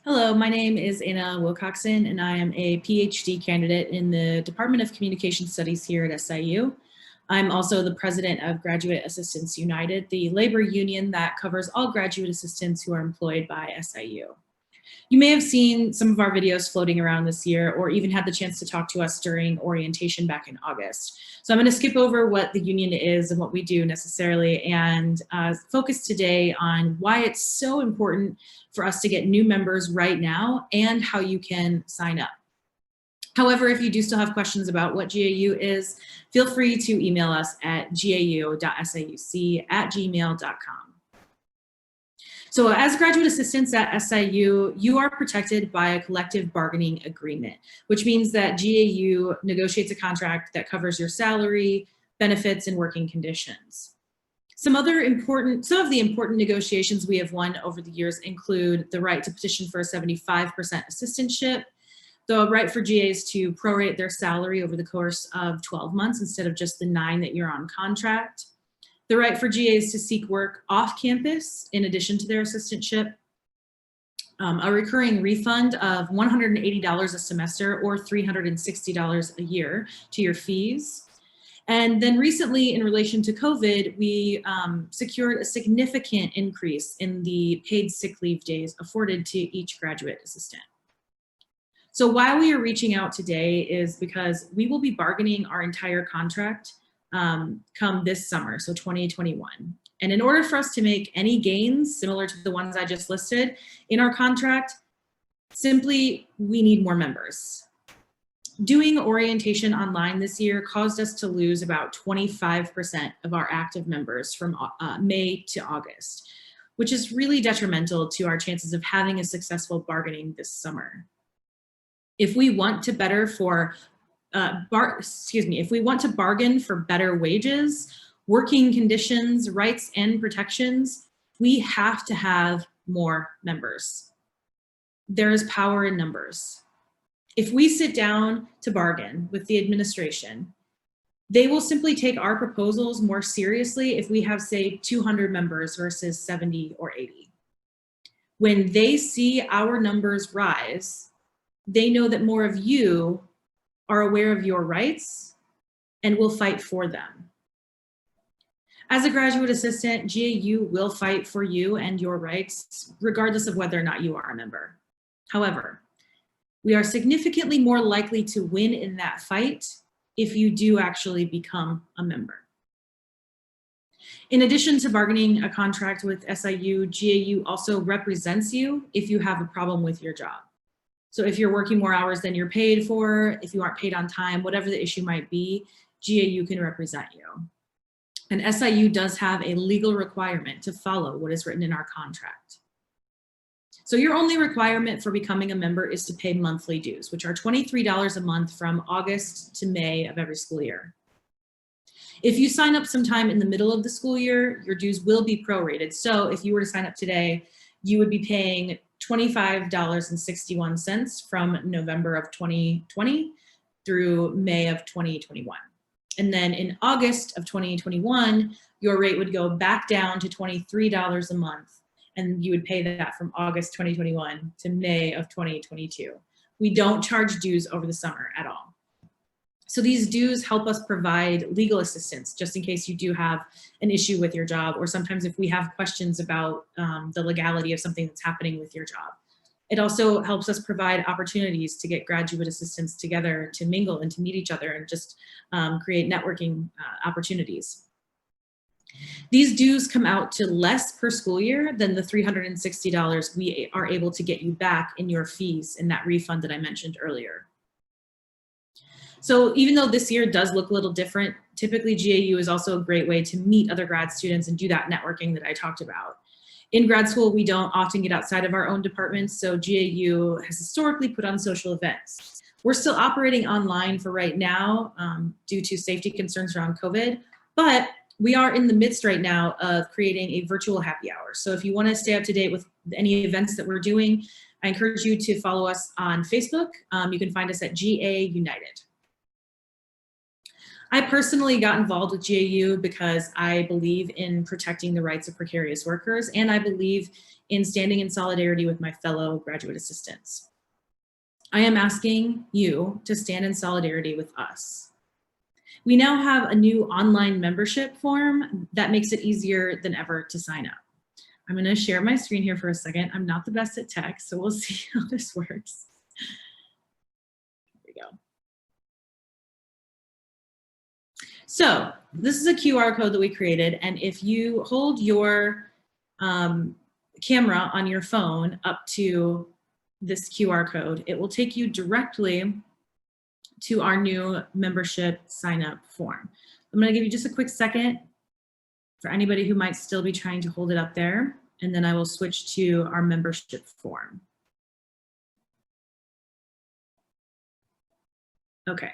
Hello, my name is Anna Wilcoxen, and I am a PhD candidate in the Department of Communication Studies here at SIU. I'm also the president of Graduate Assistants United, the labor union that covers all graduate assistants who are employed by SIU. You may have seen some of our videos floating around this year or even had the chance to talk to us during orientation back in August. So I'm going to skip over what the union is and what we do necessarily and focus today on why it's so important for us to get new members right now and how you can sign up. However, if you do still have questions about what GAU is, feel free to email us at gau.siuc@gmail.com. So as graduate assistants at SIU, you are protected by a collective bargaining agreement, which means that GAU negotiates a contract that covers your salary, benefits, and working conditions. Some of the important negotiations we have won over the years include the right to petition for a 75% assistantship, the right for GAs to prorate their salary over the course of 12 months instead of just the 9 that you're on contract, the right for GAs to seek work off campus in addition to their assistantship, a recurring refund of $180 a semester or $360 a year to your fees. And then recently, in relation to COVID, we secured a significant increase in the paid sick leave days afforded to each graduate assistant. So why we are reaching out today is because we will be bargaining our entire contract come this summer, so 2021. And in order for us to make any gains similar to the ones I just listed in our contract, simply we need more members. Doing orientation online this year caused us to lose about 25% of our active members from May to August, which is really detrimental to our chances of having a successful bargaining this summer. If we want to if we want to bargain for better wages, working conditions, rights, and protections, we have to have more members. There is power in numbers. If we sit down to bargain with the administration, they will simply take our proposals more seriously if we have, say, 200 members versus 70 or 80. When they see our numbers rise, they know that more of you are aware of your rights and will fight for them. As a graduate assistant, GAU will fight for you and your rights, regardless of whether or not you are a member. However, we are significantly more likely to win in that fight if you do actually become a member. In addition to bargaining a contract with SIU, GAU also represents you if you have a problem with your job. So if you're working more hours than you're paid for, if you aren't paid on time, whatever the issue might be, GAU can represent you. And SIU does have a legal requirement to follow what is written in our contract. So your only requirement for becoming a member is to pay monthly dues, which are $23 a month from August to May of every school year. If you sign up sometime in the middle of the school year, your dues will be prorated. So if you were to sign up today, you would be paying $25.61 from November of 2020 through May of 2021. And then in August of 2021, your rate would go back down to $23 a month, and you would pay that from August 2021 to May of 2022. We don't charge dues over the summer at all. So these dues help us provide legal assistance just in case you do have an issue with your job, or sometimes if we have questions about the legality of something that's happening with your job. It also helps us provide opportunities to get graduate assistants together to mingle and to meet each other and just create networking opportunities. These dues come out to less per school year than the $360 we are able to get you back in your fees in that refund that I mentioned earlier. So even though this year does look a little different, typically GAU is also a great way to meet other grad students and do that networking that I talked about. In grad school, we don't often get outside of our own departments, so GAU has historically put on social events. We're still operating online for right now due to safety concerns around COVID, but we are in the midst right now of creating a virtual happy hour. So if you want to stay up to date with any events that we're doing, I encourage you to follow us on Facebook. You can find us at GA United. I personally got involved with GAU because I believe in protecting the rights of precarious workers, and I believe in standing in solidarity with my fellow graduate assistants. I am asking you to stand in solidarity with us. We now have a new online membership form that makes it easier than ever to sign up. I'm going to share my screen here for a second. I'm not the best at tech, so we'll see how this works. Here we go. So this is a QR code that we created, and if you hold your camera on your phone up to this QR code, it will take you directly to our new membership sign up form. I'm going to give you just a quick second for anybody who might still be trying to hold it up there, and then I will switch to our membership form. Okay.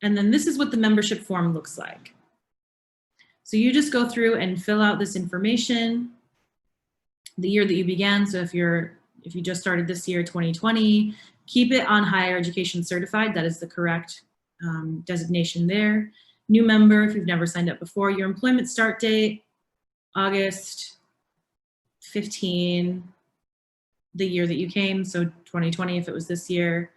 And then this is what the membership form looks like. So you just go through and fill out this information, the year that you began. So if you just started this year, 2020, keep it on higher education certified. That is the correct designation there. New member, if you've never signed up before, your employment start date, August 15, the year that you came, so 2020 if it was this year.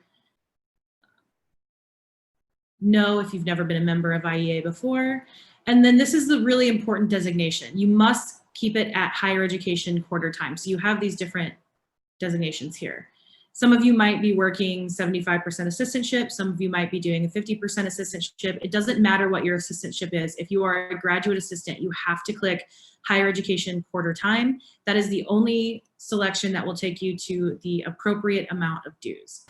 No, if you've never been a member of IEA before. And then this is the really important designation. You must keep it at higher education quarter time. So you have these different designations here. Some of you might be working 75% assistantship. Some of you might be doing a 50% assistantship. It doesn't matter what your assistantship is. If you are a graduate assistant, you have to click higher education quarter time. That is the only selection that will take you to the appropriate amount of dues.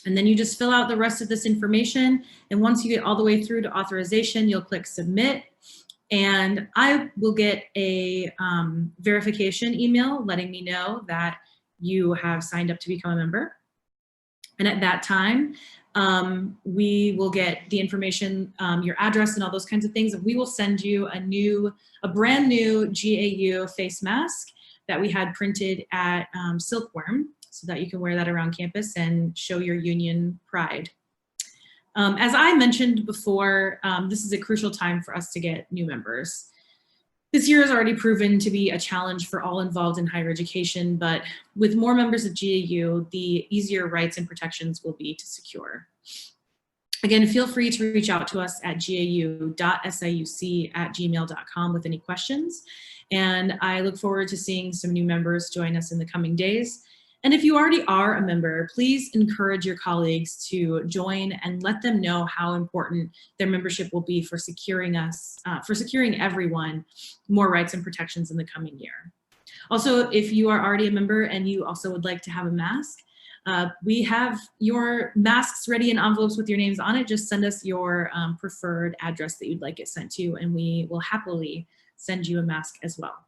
And then you just fill out the rest of this information. And once you get all the way through to authorization, you'll click submit. And I will get a verification email letting me know that you have signed up to become a member. And at that time, we will get the information, your address and all those kinds of things. And we will send you a brand new GAU face mask that we had printed at Silkworm, so that you can wear that around campus and show your union pride. As I mentioned before, this is a crucial time for us to get new members. This year has already proven to be a challenge for all involved in higher education, but with more members of GAU, the easier rights and protections will be to secure. Again, feel free to reach out to us at gau.siuc@gmail.com with any questions. And I look forward to seeing some new members join us in the coming days. And if you already are a member, please encourage your colleagues to join and let them know how important their membership will be for securing everyone more rights and protections in the coming year. Also, if you are already a member and you also would like to have a mask, we have your masks ready in envelopes with your names on it. Just send us your preferred address that you'd like it sent to, and we will happily send you a mask as well.